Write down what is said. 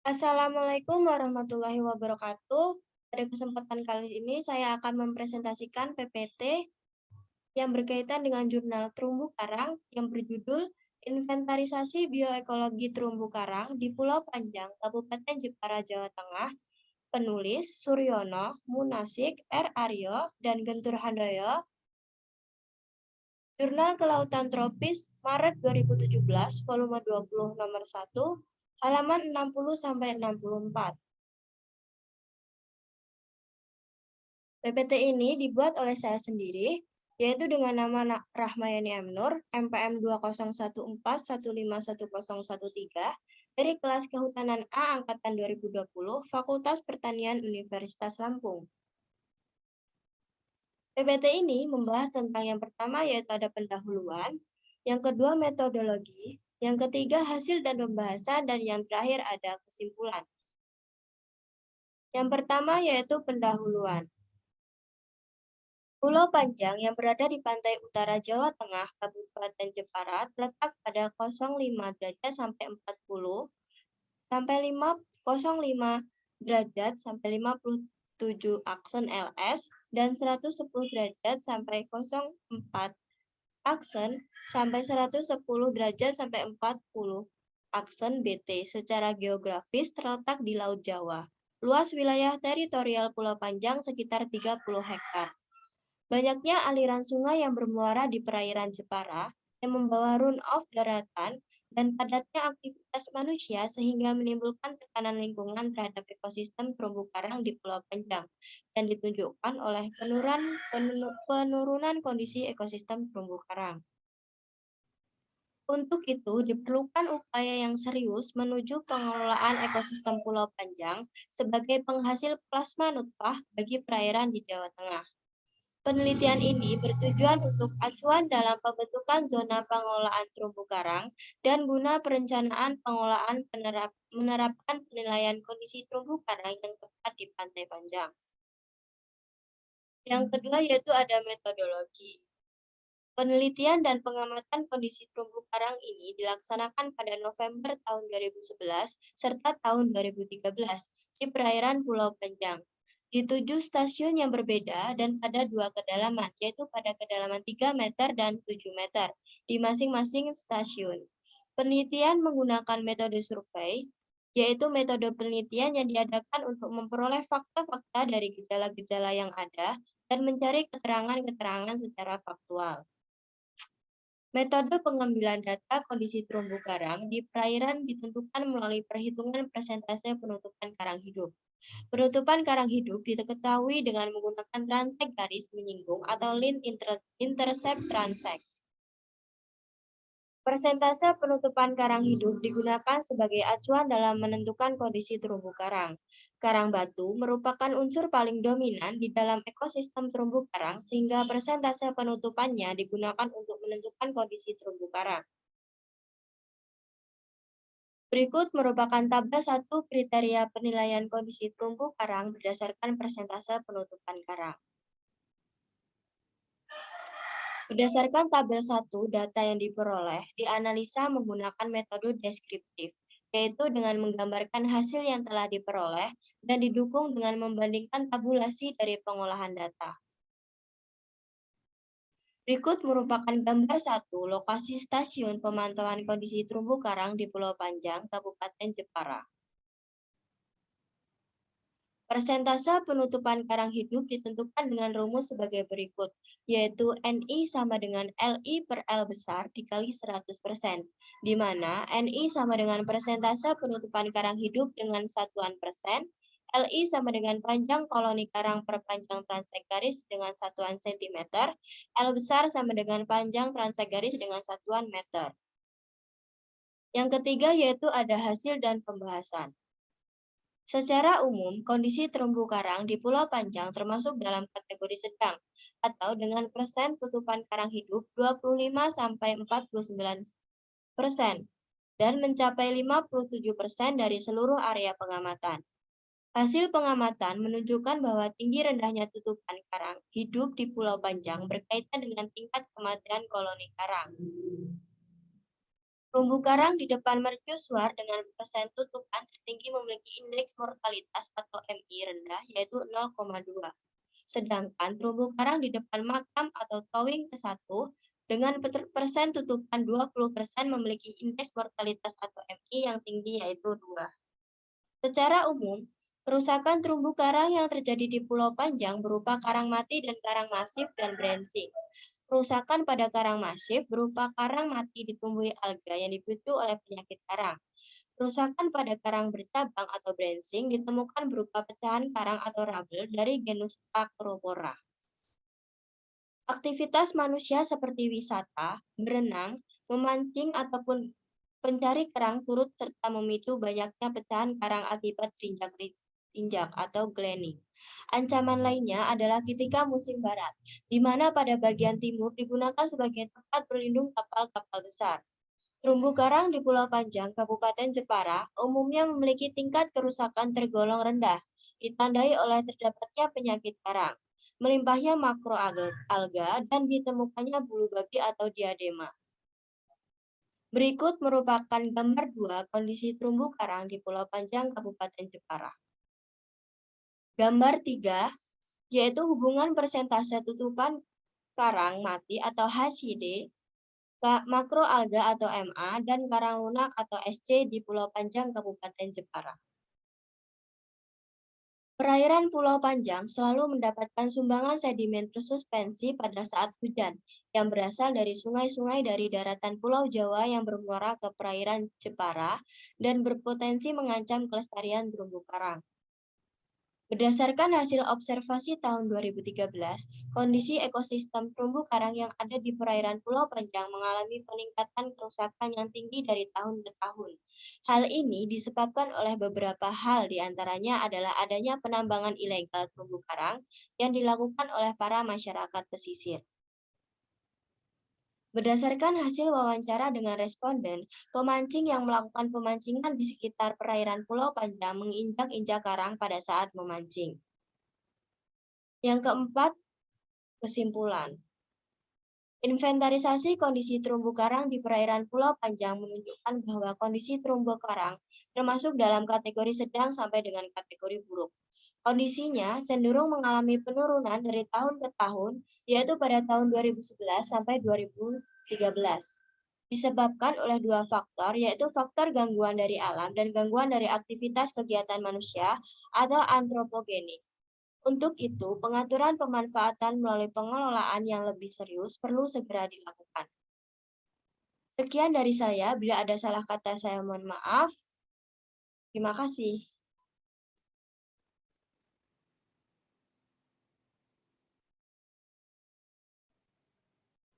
Assalamualaikum warahmatullahi wabarakatuh. Pada kesempatan kali ini saya akan mempresentasikan PPT yang berkaitan dengan jurnal terumbu karang yang berjudul Inventarisasi Bioekologi Terumbu Karang di Pulau Panjang, Kabupaten Jepara, Jawa Tengah. Penulis Suryono, Munasik, R. Aryo, dan Gentur Handoyo. Jurnal Kelautan Tropis, Maret 2017, volume 20, nomor 1, halaman 60-64. PPT ini dibuat oleh saya sendiri, yaitu dengan nama Rahmayani M. Nur, MPM 2014151013, dari kelas Kehutanan A Angkatan 2020, Fakultas Pertanian Universitas Lampung. PPT ini membahas tentang yang pertama yaitu ada pendahuluan, yang kedua metodologi, yang ketiga hasil dan pembahasan, dan yang terakhir ada kesimpulan. Yang pertama yaitu pendahuluan. Pulau Panjang yang berada di pantai utara Jawa Tengah, Kabupaten Jepara, terletak pada 05 derajat sampai 40 sampai 05 derajat sampai 57 aksen LS dan 110 derajat sampai 04 aksen sampai 110 derajat sampai 40 aksen BT. Secara geografis terletak di Laut Jawa. Luas wilayah teritorial Pulau Panjang sekitar 30 hektar. Banyaknya aliran sungai yang bermuara di perairan Jepara yang membawa run-off daratan dan padatnya aktivitas manusia sehingga menimbulkan tekanan lingkungan terhadap ekosistem terumbu karang di Pulau Panjang dan ditunjukkan oleh penurunan kondisi ekosistem terumbu karang. Untuk itu, diperlukan upaya yang serius menuju pengelolaan ekosistem Pulau Panjang sebagai penghasil plasma nutfah bagi perairan di Jawa Tengah. Penelitian ini bertujuan untuk acuan dalam pembentukan zona pengelolaan terumbu karang dan guna perencanaan pengelolaan menerapkan penilaian kondisi terumbu karang yang tepat di Pantai Panjang. Yang kedua yaitu ada metodologi. Penelitian dan pengamatan kondisi terumbu karang ini dilaksanakan pada November tahun 2011 serta tahun 2013 di perairan Pulau Panjang. Di 7 stasiun yang berbeda dan pada 2 kedalaman, yaitu pada kedalaman 3 meter dan 7 meter di masing-masing stasiun. Penelitian menggunakan metode survei, yaitu metode penelitian yang diadakan untuk memperoleh fakta-fakta dari gejala-gejala yang ada dan mencari keterangan-keterangan secara faktual. Metode pengambilan data kondisi terumbu karang di perairan ditentukan melalui perhitungan persentase penutupan karang hidup. Penutupan karang hidup diketahui dengan menggunakan transek garis menyinggung atau line intercept transek. Persentase penutupan karang hidup digunakan sebagai acuan dalam menentukan kondisi terumbu karang. Karang batu merupakan unsur paling dominan di dalam ekosistem terumbu karang sehingga persentase penutupannya digunakan untuk menentukan kondisi terumbu karang. Berikut merupakan tabel 1 kriteria penilaian kondisi terumbu karang berdasarkan persentase penutupan karang. Berdasarkan tabel 1, data yang diperoleh dianalisa menggunakan metode deskriptif, yaitu dengan menggambarkan hasil yang telah diperoleh dan didukung dengan membandingkan tabulasi dari pengolahan data. Berikut merupakan gambar 1 lokasi stasiun pemantauan kondisi terumbu karang di Pulau Panjang, Kabupaten Jepara. Persentase penutupan karang hidup ditentukan dengan rumus sebagai berikut, yaitu NI sama dengan LI per L besar dikali 100%, di mana NI sama dengan persentase penutupan karang hidup dengan satuan persen, LI sama dengan panjang koloni karang per panjang transek garis dengan satuan sentimeter, L besar sama dengan panjang transek garis dengan satuan meter. Yang ketiga yaitu ada hasil dan pembahasan. Secara umum, kondisi terumbu karang di Pulau Panjang termasuk dalam kategori sedang atau dengan persen tutupan karang hidup 25-49% dan mencapai 57% dari seluruh area pengamatan. Hasil pengamatan menunjukkan bahwa tinggi rendahnya tutupan karang hidup di Pulau Panjang berkaitan dengan tingkat kematian koloni karang. Terumbu karang di depan mercusuar dengan persen tutupan tertinggi memiliki indeks mortalitas atau MI rendah yaitu 0,2. Sedangkan terumbu karang di depan makam atau towing ke-1 dengan persen tutupan 20% memiliki indeks mortalitas atau MI yang tinggi yaitu 2. Secara umum, kerusakan terumbu karang yang terjadi di Pulau Panjang berupa karang mati dan karang masif dan branching. Kerusakan pada karang masif berupa karang mati ditumbuhi alga yang dipicu oleh penyakit karang. Kerusakan pada karang bercabang atau branching ditemukan berupa pecahan karang atau rabel dari genus Acropora. Aktivitas manusia seperti wisata, berenang, memancing, ataupun pencari kerang turut serta memicu banyaknya pecahan karang akibat injak atau gleaning. Ancaman lainnya adalah ketika musim barat, di mana pada bagian timur digunakan sebagai tempat berlindung kapal-kapal besar. Terumbu karang di Pulau Panjang, Kabupaten Jepara, umumnya memiliki tingkat kerusakan tergolong rendah, ditandai oleh terdapatnya penyakit karang, melimpahnya makroalga, dan ditemukannya bulu babi atau diadema. Berikut merupakan gambar 2 kondisi terumbu karang di Pulau Panjang, Kabupaten Jepara. Gambar 3, yaitu hubungan persentase tutupan karang mati atau HCD, makroalga atau MA, dan karang lunak atau SC di Pulau Panjang, Kabupaten Jepara. Perairan Pulau Panjang selalu mendapatkan sumbangan sedimen bersuspensi pada saat hujan, yang berasal dari sungai-sungai dari daratan Pulau Jawa yang bermuara ke perairan Jepara dan berpotensi mengancam kelestarian terumbu karang. Berdasarkan hasil observasi tahun 2013, kondisi ekosistem terumbu karang yang ada di perairan Pulau Panjang mengalami peningkatan kerusakan yang tinggi dari tahun ke tahun. Hal ini disebabkan oleh beberapa hal, diantaranya adalah adanya penambangan ilegal terumbu karang yang dilakukan oleh para masyarakat pesisir. Berdasarkan hasil wawancara dengan responden, pemancing yang melakukan pemancingan di sekitar perairan Pulau Panjang menginjak-injak karang pada saat memancing. Yang keempat, kesimpulan. Inventarisasi kondisi terumbu karang di perairan Pulau Panjang menunjukkan bahwa kondisi terumbu karang termasuk dalam kategori sedang sampai dengan kategori buruk. Kondisinya cenderung mengalami penurunan dari tahun ke tahun, yaitu pada tahun 2011 sampai 2013. Disebabkan oleh dua faktor, yaitu faktor gangguan dari alam dan gangguan dari aktivitas kegiatan manusia atau antropogenik. Untuk itu, pengaturan pemanfaatan melalui pengelolaan yang lebih serius perlu segera dilakukan. Sekian dari saya, bila ada salah kata saya mohon maaf. Terima kasih.